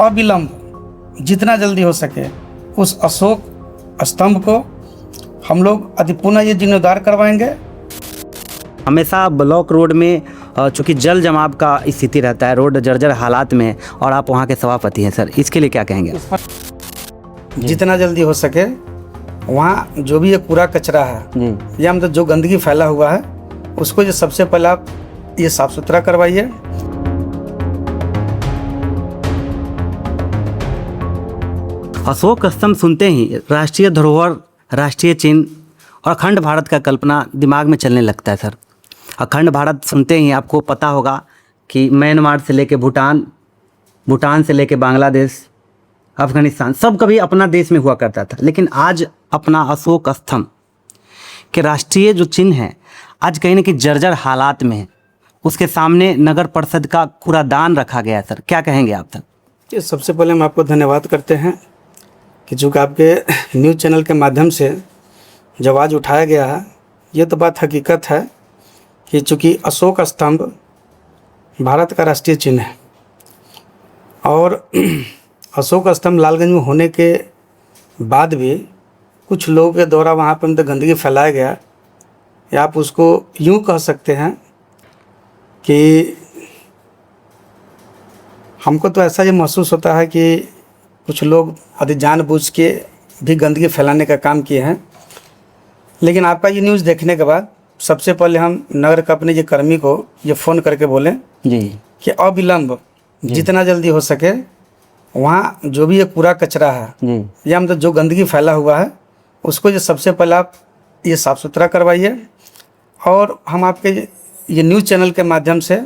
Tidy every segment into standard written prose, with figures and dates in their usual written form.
अविलंब जितना जल्दी हो सके उस अशोक स्तंभ को हम लोग अति पुनः ये जीर्णोद्धार करवाएंगे। हमेशा ब्लॉक रोड में चूँकि जल जमाव का स्थिति रहता है, रोड जर्जर हालात में है और आप वहाँ के सभापति हैं सर, इसके लिए क्या कहेंगे? जितना जल्दी हो सके वहाँ जो भी ये कूड़ा कचरा है या मतलब जो गंदगी फैला हुआ है उसको जो सबसे पहले आप ये साफ सुथरा करवाइए। अशोक स्तंभ सुनते ही राष्ट्रीय धरोहर, राष्ट्रीय चिन्ह और अखंड भारत का कल्पना दिमाग में चलने लगता है सर। अखंड भारत सुनते ही आपको पता होगा कि म्यांमार से लेके भूटान, भूटान से लेके बांग्लादेश, अफगानिस्तान, सब कभी अपना देश में हुआ करता था, लेकिन आज अपना अशोक स्तंभ के राष्ट्रीय जो चिन्ह है आज कहीं ना कहीं जर्जर हालात में है। उसके सामने नगर परिषद का कूड़ादान रखा गया है सर, क्या कहेंगे आप तक? ये सबसे पहले हम आपको धन्यवाद करते हैं कि चूँकि आपके न्यूज़ चैनल के माध्यम से जो आवाज़ उठाया गया है, ये तो बात हकीकत है कि चूँकि अशोक स्तंभ भारत का राष्ट्रीय चिन्ह है और अशोक स्तंभ लालगंज में होने के बाद भी कुछ लोगों के द्वारा वहाँ पर मतलब गंदगी फैलाया गया, या आप उसको यूँ कह सकते हैं कि हमको तो ऐसा ये महसूस होता है कि कुछ लोग अति जानबूझ के भी गंदगी फैलाने का काम किए हैं। लेकिन आपका ये न्यूज़ देखने के बाद सबसे पहले हम नगर के अपने ये कर्मी को ये फ़ोन करके बोले जी कि अविलंब जितना जल्दी हो सके वहाँ जो भी ये कूड़ा कचरा है या मतलब जो गंदगी फैला हुआ है उसको जो सबसे पहले आप ये साफ़ सुथरा करवाइए। और हम आपके ये न्यूज़ चैनल के माध्यम से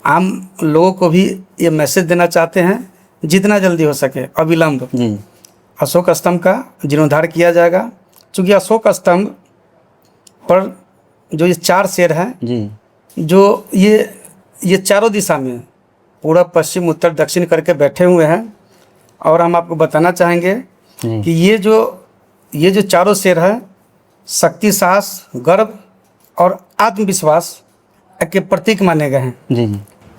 आम लोगों को भी ये मैसेज देना चाहते हैं, जितना जल्दी हो सके अविलंब अशोक स्तंभ का जीर्णोद्धार किया जाएगा। चूँकि अशोक स्तंभ पर जो ये 4 शेर हैं जो ये चारों दिशा में पूर्व पश्चिम उत्तर दक्षिण करके बैठे हुए हैं, और हम आपको बताना चाहेंगे कि ये जो चारों शेर हैं शक्ति, साहस, गर्व और आत्मविश्वास के प्रतीक माने गए हैं। जी,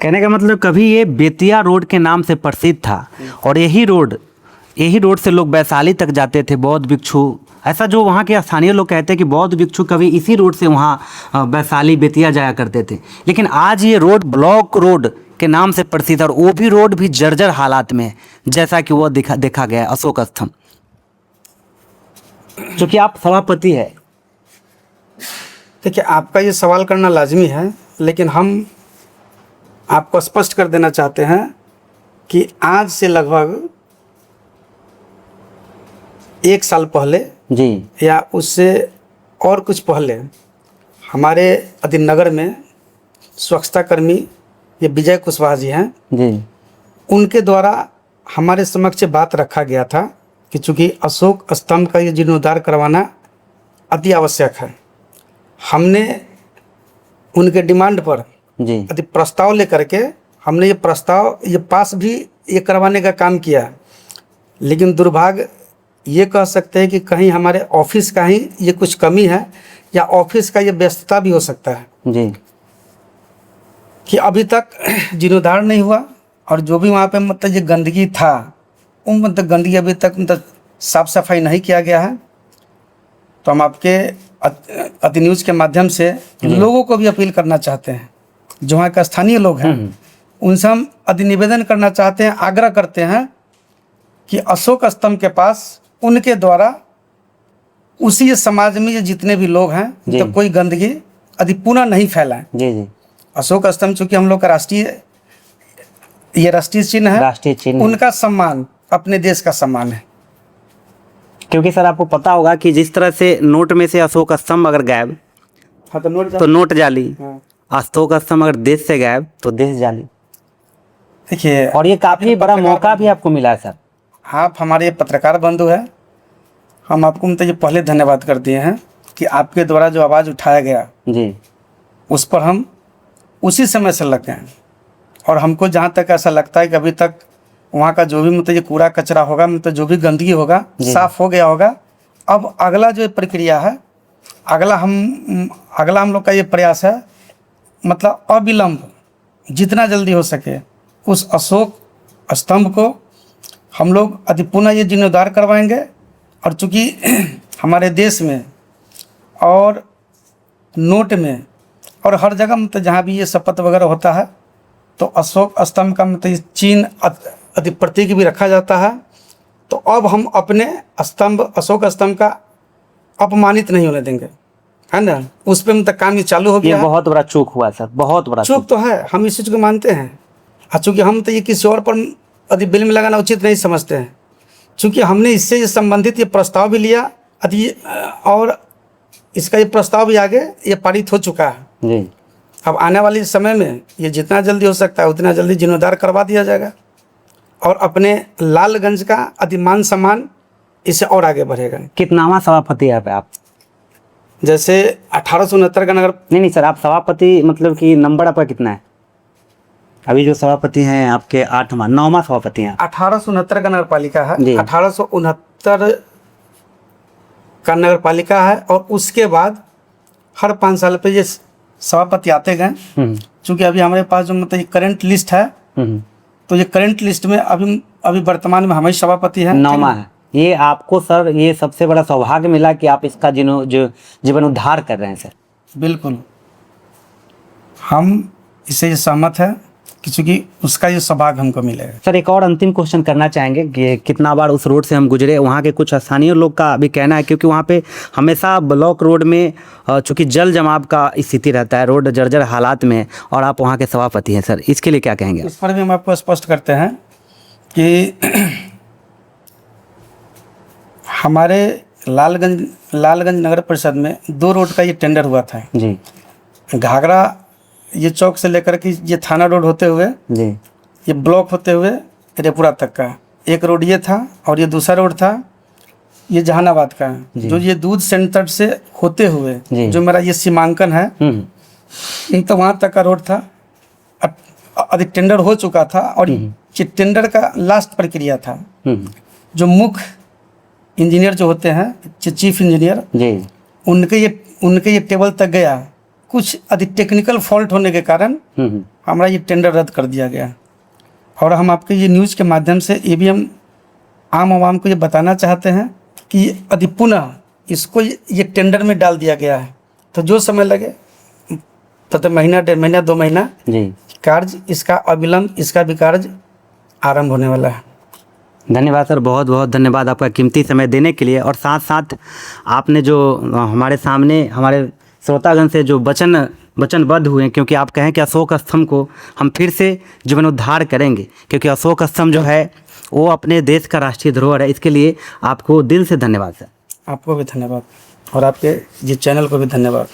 कहने का मतलब कभी ये बेतिया रोड के नाम से प्रसिद्ध था और यही रोड से लोग वैशाली तक जाते थे, बौद्ध भिक्षु, ऐसा जो वहाँ के स्थानीय लोग कहते हैं कि बौद्ध भिक्षु कभी इसी रोड से वहाँ वैशाली बेतिया जाया करते थे। लेकिन आज ये रोड ब्लॉक रोड के नाम से प्रसिद्ध है और वो भी रोड भी जर्जर हालात में है, जैसा कि वो देखा गया है अशोक स्तंभ। क्योंकि आप सभापति है, देखिए आपका ये सवाल करना लाजमी है, लेकिन हम आपको स्पष्ट कर देना चाहते हैं कि आज से लगभग 1 साल पहले या उससे और कुछ पहले हमारे अधिनगर में स्वच्छता कर्मी ये विजय कुशवाहा जी हैं, उनके द्वारा हमारे समक्ष बात रखा गया था कि चूँकि अशोक स्तंभ का ये जीर्णोद्धार करवाना अति आवश्यक है। हमने उनके डिमांड पर अति प्रस्ताव लेकर के हमने ये प्रस्ताव ये पास भी ये करवाने का काम किया, लेकिन दुर्भाग्य ये कह सकते हैं कि कहीं हमारे ऑफिस का ही ये कुछ कमी है या ऑफिस का ये व्यस्तता भी हो सकता है कि अभी तक जीर्णोद्धार नहीं हुआ, और जो भी वहाँ पे मतलब ये गंदगी था वो मतलब गंदगी अभी तक मतलब साफ सफाई नहीं किया गया है। तो हम आपके अति न्यूज़ के माध्यम से लोगों को भी अपील करना चाहते हैं, जो वहाँ के स्थानीय लोग हैं उनसे हम अति निवेदन करना चाहते हैं, आग्रह करते हैं कि अशोक स्तंभ के पास उनके द्वारा उसी समाज में जितने भी लोग हैं तो कोई गंदगी अति पुनः नहीं फैलाएं। अशोक स्तंभ चूँकि हम लोग का राष्ट्रीय चिन्ह है, उनका सम्मान अपने देश का सम्मान है। क्योंकि सर आपको पता होगा कि जिस तरह से नोट में से अशोक स्तंभ अगर गायब तो नोट जाली, अशोक स्तंभ अगर देश से गायब तो देश जाली। देखिए, और ये काफ़ी बड़ा मौका भी आपको मिला है सर। आप हमारे पत्रकार बंधु हैं, हम आपको मतलब ये पहले धन्यवाद कर दिए हैं कि आपके द्वारा जो आवाज़ उठाया गया उस पर हम उसी समय से लग गए। और हमको जहाँ तक ऐसा लगता है कि अभी तक वहाँ का जो भी मतलब ये कूड़ा कचरा होगा, मतलब जो भी गंदगी होगा साफ हो गया होगा। अब अगला जो प्रक्रिया है, अगला हम लोग का ये प्रयास है मतलब अविलंब जितना जल्दी हो सके उस अशोक स्तंभ को हम लोग अति पुनः ये जीर्णोद्धार करवाएंगे। और चूँकि हमारे देश में और नोट में और हर जगह मतलब जहाँ भी ये शपथ वगैरह होता है तो अशोक स्तंभ का मतलब चिन्ह अति प्रतीक भी रखा जाता है। तो अब हम अपने स्तंभ अशोक स्तंभ का अपमानित नहीं होने देंगे, है ना। उस पर मतलब काम ये चालू हो गया। ये बहुत बड़ा चूक हुआ सर, बहुत बड़ा चूक तो है, हम इस चीज़ को मानते हैं। और चूँकि हम तो ये किसी और पर यदि बिल में लगाना उचित नहीं समझते हैं, चूँकि हमने इससे संबंधित ये प्रस्ताव भी लिया और इसका ये प्रस्ताव भी आगे ये पारित हो चुका है जी। अब आने वाले समय में ये जितना जल्दी हो सकता है उतना जल्दी जीर्णोद्धार करवा दिया जाएगा और अपने लालगंज का अधिमान सम्मान इससे और आगे बढ़ेगा। कितनावा सभापति है आप? जैसे 1869 का नगर। नहीं सर, आप सभापति मतलब कि नंबर आपका कितना है? अभी जो सभापति हैं आपके 9वां सभापति हैं। 1869 का नगर पालिका है, 1869 का नगर पालिका है और उसके बाद हर 5 साल पे ये सभापति आते गए। चूँकि अभी हमारे पास जो मतलब करंट लिस्ट है तो ये करंट लिस्ट में अभी वर्तमान में हमारे सभापति हैं 9वां है। ये आपको सर ये सबसे बड़ा सौभाग्य मिला कि आप इसका जो जीवन उद्धार कर रहे हैं सर। बिल्कुल, हम इससे ये सहमत है कि चूँकि उसका ये सौभाग्य हमको मिलेगा। सर एक और अंतिम क्वेश्चन करना चाहेंगे कि कितना बार उस रोड से हम गुजरे, वहाँ के कुछ स्थानीय लोग का भी कहना है क्योंकि वहाँ पे हमेशा ब्लॉक रोड में चूँकि जल जमाव का स्थिति रहता है, रोड जर्जर हालात में, और आप वहाँ के सभापति हैं सर, इसके लिए क्या कहेंगे? इस पर भी हम आपको स्पष्ट करते हैं कि हमारे लालगंज नगर परिषद में 2 रोड का ये टेंडर हुआ था जी। घाघरा ये चौक से लेकर के ये थाना रोड होते हुए जी, ये ब्लॉक होते हुए रेपुरा तक का एक रोड ये था और ये दूसरा रोड था ये जहानाबाद का, जो ये दूध सेंटर से होते हुए जो मेरा ये सीमांकन है तो वहाँ तक का रोड था। अधिक टेंडर हो चुका था और ये टेंडर का लास्ट प्रक्रिया था। जो मुख्य इंजीनियर जो होते हैं चीफ इंजीनियर जी, उनके ये टेबल तक गया, कुछ अधिक टेक्निकल फॉल्ट होने के कारण हमारा ये टेंडर रद्द कर दिया गया। और हम आपके ये न्यूज़ के माध्यम से ये भी हम आम आवाम को ये बताना चाहते हैं कि यदि पुनः इसको ये टेंडर में डाल दिया गया है तो जो समय लगे तो महीना 1.5 महीना 2 महीना जी कार्य इसका अविलंब इसका भी कार्य आरंभ होने वाला है। धन्यवाद सर, बहुत बहुत धन्यवाद आपका कीमती समय देने के लिए। और साथ साथ आपने जो हमारे सामने हमारे श्रोतागण से जो वचनबद्ध हुए, क्योंकि आप कहें कि अशोक स्तंभ को हम फिर से जीर्णोद्धार करेंगे, क्योंकि अशोक स्तंभ जो है वो अपने देश का राष्ट्रीय धरोहर है। इसके लिए आपको दिल से धन्यवाद सर। आपको भी धन्यवाद और आपके जी चैनल को भी धन्यवाद।